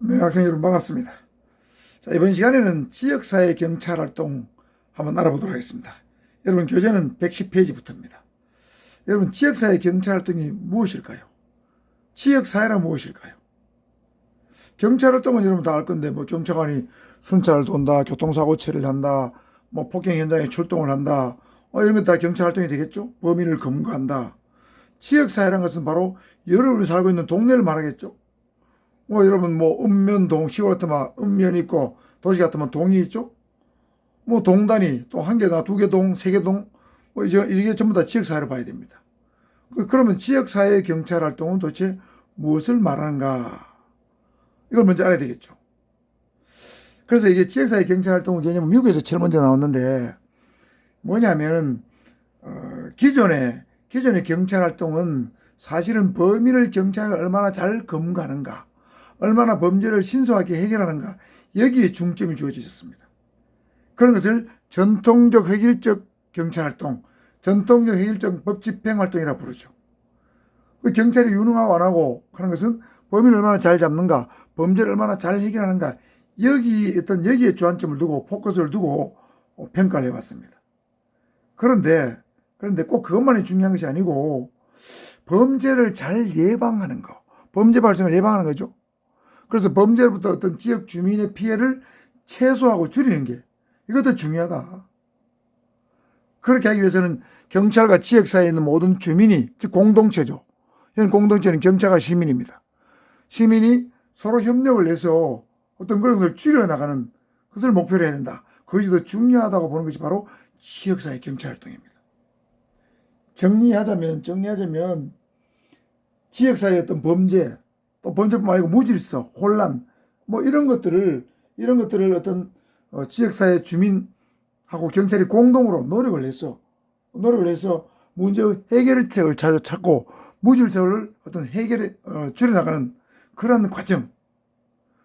네, 학생 여러분 반갑습니다. 자, 이번 시간에는 지역사회 경찰 활동 한번 알아보도록 하겠습니다. 여러분 교재는 110페이지부터입니다. 여러분 지역사회 경찰 활동이 무엇일까요? 지역사회란 무엇일까요? 경찰 활동은 여러분 다 알 건데 뭐 경찰관이 순찰을 돈다, 교통사고 처리를 한다, 뭐 폭행 현장에 출동을 한다, 이런 것 다 경찰 활동이 되겠죠? 범인을 검거한다. 지역사회란 것은 바로 여러분이 살고 있는 동네를 말하겠죠? 여러분 읍면동 시골 같으면 읍면이 있고 도시 같으면 동이 있죠. 동단위 또 한 개나 두 개 동, 세 개 동, 이게 전부 다 지역사회로 봐야 됩니다. 그러면 지역사회 경찰 활동은 도대체 무엇을 말하는가? 이걸 먼저 알아야 되겠죠. 그래서 이게 지역사회 경찰 활동의 개념은 미국에서 제일 먼저 나왔는데 뭐냐면은 기존의 경찰 활동은 사실은 범인을 경찰이 얼마나 잘 검거하는가, 얼마나 범죄를 신속하게 해결하는가, 여기에 중점이 주어져 있었습니다. 그런 것을 전통적 획일적 경찰활동, 전통적 획일적 법집행활동이라 부르죠. 경찰이 유능하고 안 하고 하는 것은 범인을 얼마나 잘 잡는가, 범죄를 얼마나 잘 해결하는가, 여기에 주안점을 두고 포커스를 두고 평가를 해왔습니다. 그런데 꼭 그것만이 중요한 것이 아니고 범죄를 잘 예방하는 거, 범죄 발생을 예방하는 거죠. 그래서 범죄로부터 어떤 지역 주민의 피해를 최소화하고 줄이는 게 이것도 중요하다. 그렇게 하기 위해서는 경찰과 지역사회에 있는 모든 주민이, 즉 공동체죠. 현 공동체는 경찰과 시민입니다. 시민이 서로 협력을 해서 어떤 그런 것을 줄여나가는 것을 목표로 해야 된다. 그것이 더 중요하다고 보는 것이 바로 지역사회 경찰활동입니다. 정리하자면 지역사회의 어떤 범죄, 또 범죄뿐만 아니고 무질서, 혼란, 이런 것들을 어떤 지역사회 주민하고 경찰이 공동으로 노력을 해서 문제 해결책을 찾고 무질서를 어떤 해결에 줄여나가는 그런 과정,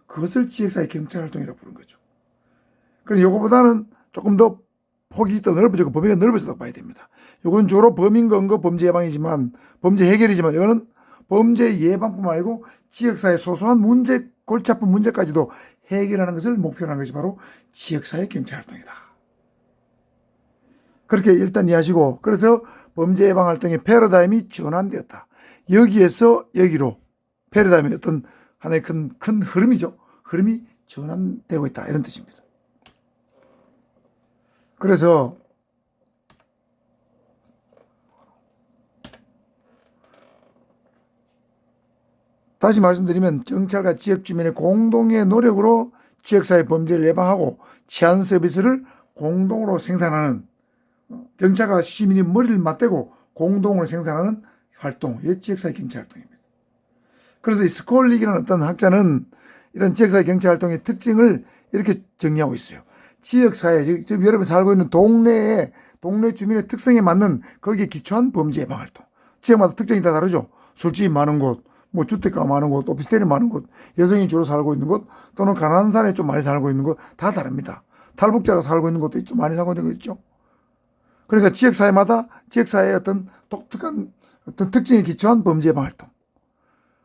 그것을 지역사회 경찰활동이라고 부르는 거죠. 그런데 이거보다는 조금 더 폭이 더 넓어지고 범위가 넓어졌다고 봐야 됩니다. 이건 주로 범인 검거 범죄 예방이지만, 범죄 해결이지만, 이거는 범죄 예방뿐만 아니고 지역사회 소소한 문제, 골치 아픈 문제까지도 해결하는 것을 목표로 하는 것이 바로 지역사회 경찰활동이다. 그렇게 일단 이해하시고, 그래서 범죄 예방 활동의 패러다임이 전환되었다. 여기에서 여기로 패러다임이 어떤 하나의 큰 흐름이죠. 흐름이 전환되고 있다, 이런 뜻입니다. 그래서 다시 말씀드리면 경찰과 지역 주민의 공동의 노력으로 지역사회 범죄를 예방하고 치안 서비스를 공동으로 생산하는, 경찰과 시민이 머리를 맞대고 공동으로 생산하는 활동, 이게 지역사회 경찰활동입니다. 그래서 이 스콜릭이라는 어떤 학자는 이런 지역사회 경찰활동의 특징을 이렇게 정리하고 있어요. 지역사회, 지금 여러분이 살고 있는 동네 주민의 특성에 맞는 거기에 기초한 범죄 예방 활동. 지역마다 특징이 다 다르죠. 술집이 많은 곳, 주택가 많은 곳, 오피스텔이 많은 곳, 여성이 주로 살고 있는 곳, 또는 가난한 사람이 좀 많이 살고 있는 곳, 다 다릅니다. 탈북자가 살고 있는 곳도 좀 많이 살고 있는 거 있죠. 그러니까 지역사회마다 지역사회의 어떤 독특한 어떤 특징에 기초한 범죄 예방 활동.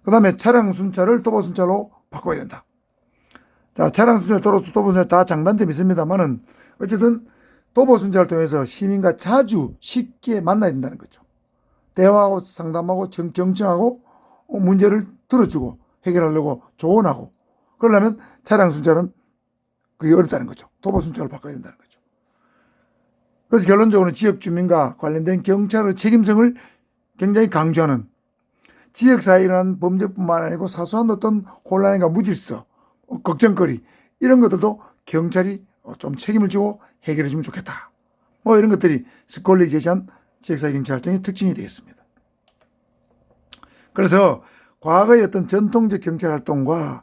그 다음에 차량 순찰을 도보 순찰로 바꿔야 된다. 자, 차량 순찰, 도보 순찰 다 장단점이 있습니다만은 어쨌든 도보 순찰을 통해서 시민과 자주 쉽게 만나야 된다는 거죠. 대화하고 상담하고 경청하고 문제를 들어주고 해결하려고 조언하고, 그러려면 차량 순찰은 그게 어렵다는 거죠. 도보 순찰을 바꿔야 된다는 거죠. 그래서 결론적으로 지역 주민과 관련된 경찰의 책임성을 굉장히 강조하는, 지역사회에 일어난 범죄뿐만 아니고 사소한 어떤 혼란과 무질서, 걱정거리, 이런 것들도 경찰이 좀 책임을 지고 해결해 주면 좋겠다. 이런 것들이 스콜리 제시한 지역사회 경찰활동의 특징이 되겠습니다. 그래서 과거의 어떤 전통적 경찰활동과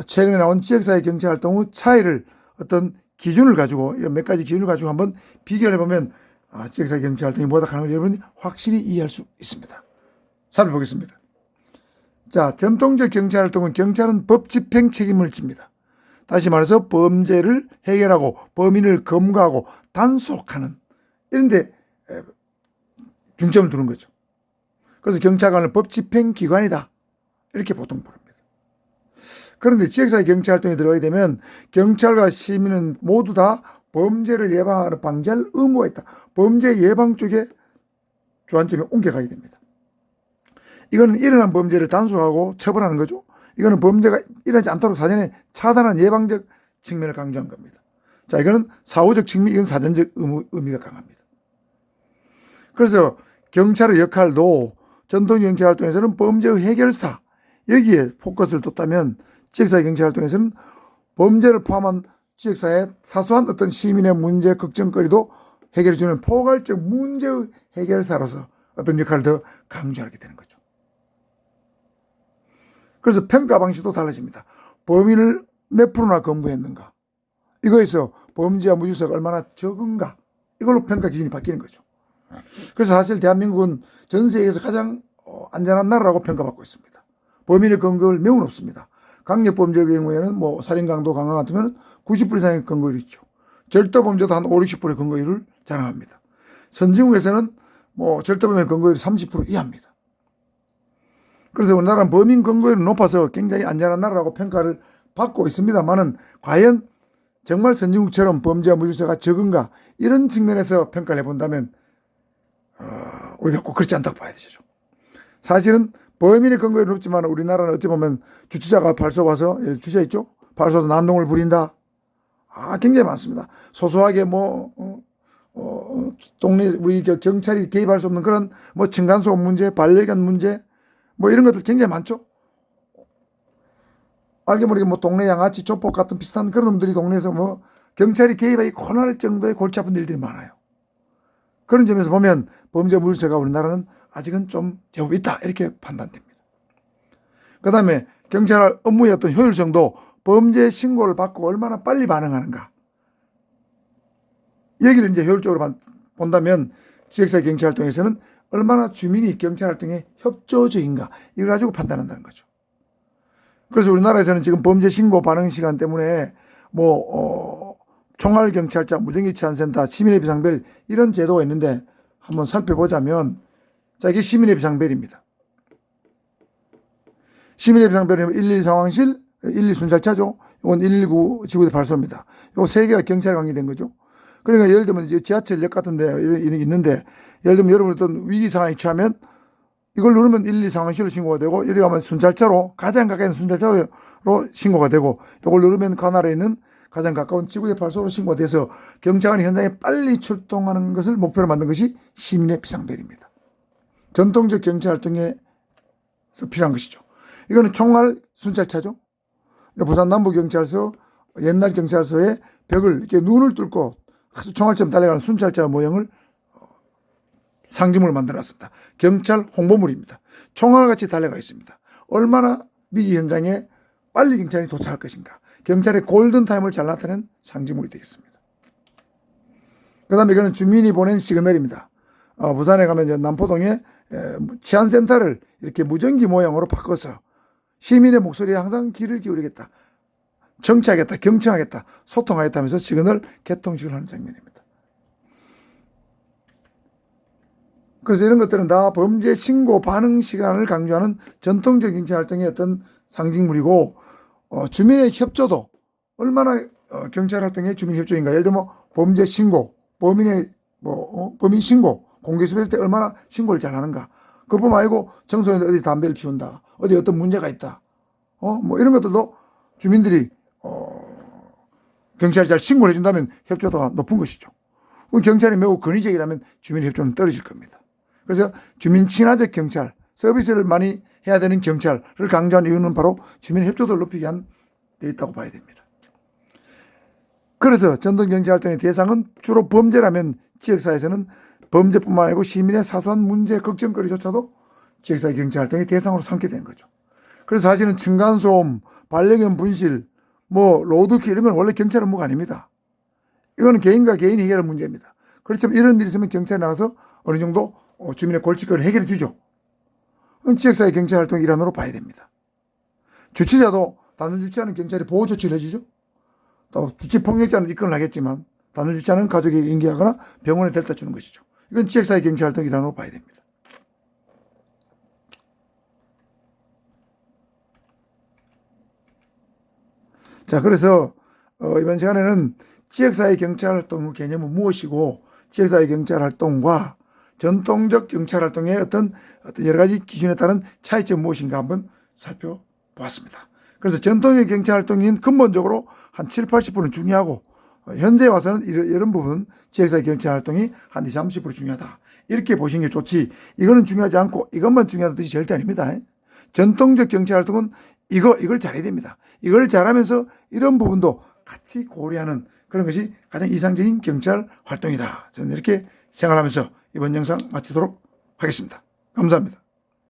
최근에 나온 지역사회 경찰활동의 차이를 어떤 기준을 가지고, 몇 가지 기준을 가지고 한번 비교해 보면 지역사회 경찰활동이 뭐다 하는 걸 여러분이 확실히 이해할 수 있습니다. 살펴보겠습니다. 자, 전통적 경찰활동은 경찰은 법 집행 책임을 집니다. 다시 말해서 범죄를 해결하고 범인을 검거하고 단속하는, 이런 데 중점을 두는 거죠. 그래서 경찰관은 법 집행 기관이다, 이렇게 보통 부릅니다. 그런데 지역사회 경찰 활동에 들어가게 되면 경찰과 시민은 모두 다 범죄를 예방하는 방지할 의무가 있다. 범죄 예방 쪽에 주안점이 옮겨가게 됩니다. 이거는 일어난 범죄를 단속하고 처벌하는 거죠. 이거는 범죄가 일어나지 않도록 사전에 차단하는 예방적 측면을 강조한 겁니다. 자, 이거는 사후적 측면, 이건 사전적 의미가 강합니다. 그래서 경찰의 역할도 전통 경찰 활동에서는 범죄의 해결사, 여기에 포커스를 뒀다면 지역사회 경찰 활동에서는 범죄를 포함한 지역사회의 사소한 어떤 시민의 문제, 걱정거리도 해결해주는 포괄적 문제의 해결사로서 어떤 역할을 더 강조하게 되는 거죠. 그래서 평가 방식도 달라집니다. 범인을 몇 프로나 검거했는가, 이거에서 범죄와 무질서가 얼마나 적은가, 이걸로 평가 기준이 바뀌는 거죠. 그래서 사실 대한민국은 전 세계에서 가장 안전한 나라라고 평가받고 있습니다. 범인의 검거율 매우 높습니다. 강력범죄의 경우에는 뭐 살인, 강도, 강간 같으면 90% 이상의 검거율이 있죠. 절도범죄도 한 5, 60%의 검거율을 자랑합니다. 선진국에서는 뭐 절도범의 검거율이 30% 이하입니다. 그래서 우리나라는 범인 검거율이 높아서 굉장히 안전한 나라라고 평가를 받고 있습니다만은 과연 정말 선진국처럼 범죄와 무질서가 적은가, 이런 측면에서 평가를 해본다면 우리가 꼭 그렇지 않다고 봐야 되죠. 사실은 범인의 검거율이 높지만 우리나라는 어찌 보면 주치자가 발소 와서, 주치자 있죠? 발소 와서 난동을 부린다. 굉장히 많습니다. 소소하게 동네 우리 경찰이 개입할 수 없는 그런 뭐 층간소음 문제, 반려견 문제, 뭐 이런 것들 굉장히 많죠. 알게 모르게 뭐 동네 양아치, 조폭 같은 비슷한 그런 놈들이 동네에서 뭐 경찰이 개입하기 곤할 정도의 골치 아픈 일들이 많아요. 그런 점에서 보면 범죄 무질서가 우리나라는 아직은 좀 제법 있다, 이렇게 판단됩니다. 그 다음에 경찰 업무의 어떤 효율성도 범죄 신고를 받고 얼마나 빨리 반응하는가, 여기를 이제 효율적으로 본다면 지역사회 경찰 활동에서는 얼마나 주민이 경찰 활동에 협조적인가, 이걸 가지고 판단한다는 거죠. 그래서 우리나라에서는 지금 범죄 신고 반응 시간 때문에 총알경찰차, 무전기 치안센터, 시민의 비상벨, 이런 제도가 있는데 한번 살펴보자면, 자, 이게 시민의 비상벨입니다. 시민의 비상벨은 112 상황실, 112 순찰차죠. 이건 119 지구대 발소입니다. 이거 세 개가 경찰에 관계된 거죠. 그러니까 예를 들면 이제 지하철역 같은 데 있는데, 예를 들면 여러분 어떤 위기 상황에 처하면 이걸 누르면 112 상황실로 신고가 되고, 이리 가면 순찰차로, 가장 가까이 있는 순찰차로 신고가 되고, 이걸 누르면 관할에 있는 가장 가까운 지구대 발소로 신고가 돼서 경찰관이 현장에 빨리 출동하는 것을 목표로 만든 것이 시민의 비상벨입니다. 전통적 경찰 활동에서 필요한 것이죠. 이거는 총알 순찰차죠. 부산 남부경찰서, 옛날 경찰서의 벽을 이렇게 눈을 뚫고 아주 총알처럼 달려가는 순찰차 모형을 상징물로 만들어놨습니다. 경찰 홍보물입니다. 총알같이 달려가 있습니다. 얼마나 위기 현장에 빨리 경찰이 도착할 것인가, 경찰의 골든타임을 잘 나타내는 상징물이 되겠습니다. 그 다음에 이거는 주민이 보낸 시그널입니다. 부산에 가면 남포동에 치안센터를 이렇게 무전기 모양으로 바꿔서 시민의 목소리에 항상 귀를 기울이겠다, 정치하겠다, 경청하겠다, 소통하겠다 하면서 시그널 개통식을 하는 장면입니다. 그래서 이런 것들은 다 범죄 신고 반응 시간을 강조하는 전통적 경찰 활동의 어떤 상징물이고, 주민의 협조도 얼마나 경찰 활동의 주민 협조인가. 예를 들면 범죄 신고, 범인 신고, 공개 수배할 때 얼마나 신고를 잘 하는가. 그뿐만 아니고 청소년들 어디 담배를 피운다, 어디 어떤 문제가 있다, 뭐 이런 것들도 주민들이 경찰이 잘 신고를 해준다면 협조도가 높은 것이죠. 그럼 경찰이 매우 권위적이라면 주민 협조는 떨어질 겁니다. 그래서 주민 친화적 경찰, 서비스를 많이 해야 되는 경찰을 강조한 이유는 바로 주민 협조도를 높이기 위한 데 있다고 봐야 됩니다. 그래서 전통 경찰 활동의 대상은 주로 범죄라면 지역사회에서는 범죄뿐만 아니고 시민의 사소한 문제, 걱정거리조차도 지역사회 경찰 활동의 대상으로 삼게 되는 거죠. 그래서 사실은 층간소음, 반려견 분실, 로드킬, 이런 건 원래 경찰 업무가 아닙니다. 이거는 개인과 개인이 해결할 문제입니다. 그렇지만 이런 일이 있으면 경찰이 나가서 어느 정도 주민의 골칫거리를 해결해 주죠. 지역사회 경찰 활동 일환으로 봐야 됩니다. 주치자도 단순 주치하는 경찰이 보호 조치를 해주죠. 또 주치 폭력자는 입건을 하겠지만 단순 주치하는 가족에게 인계하거나 병원에 데려다 주는 것이죠. 이건 지역사회 경찰 활동 일환으로 봐야 됩니다. 자, 그래서 이번 시간에는 지역사회 경찰 활동 개념은 무엇이고 지역사회 경찰 활동과 전통적 경찰 활동의 어떤 여러 가지 기준에 따른 차이점 무엇인가 한번 살펴보았습니다. 그래서 전통적 경찰 활동인 근본적으로 한 7, 80%는 중요하고 현재 와서는 이런 부분 지역사회 경찰 활동이 한 20, 30% 중요하다. 이렇게 보시는 게 좋지. 이거는 중요하지 않고 이것만 중요하다는 뜻이 절대 아닙니다. 전통적 경찰 활동은 이걸 잘해야 됩니다. 이걸 잘하면서 이런 부분도 같이 고려하는 그런 것이 가장 이상적인 경찰 활동이다. 저는 이렇게 생각하면서 이번 영상 마치도록 하겠습니다. 감사합니다.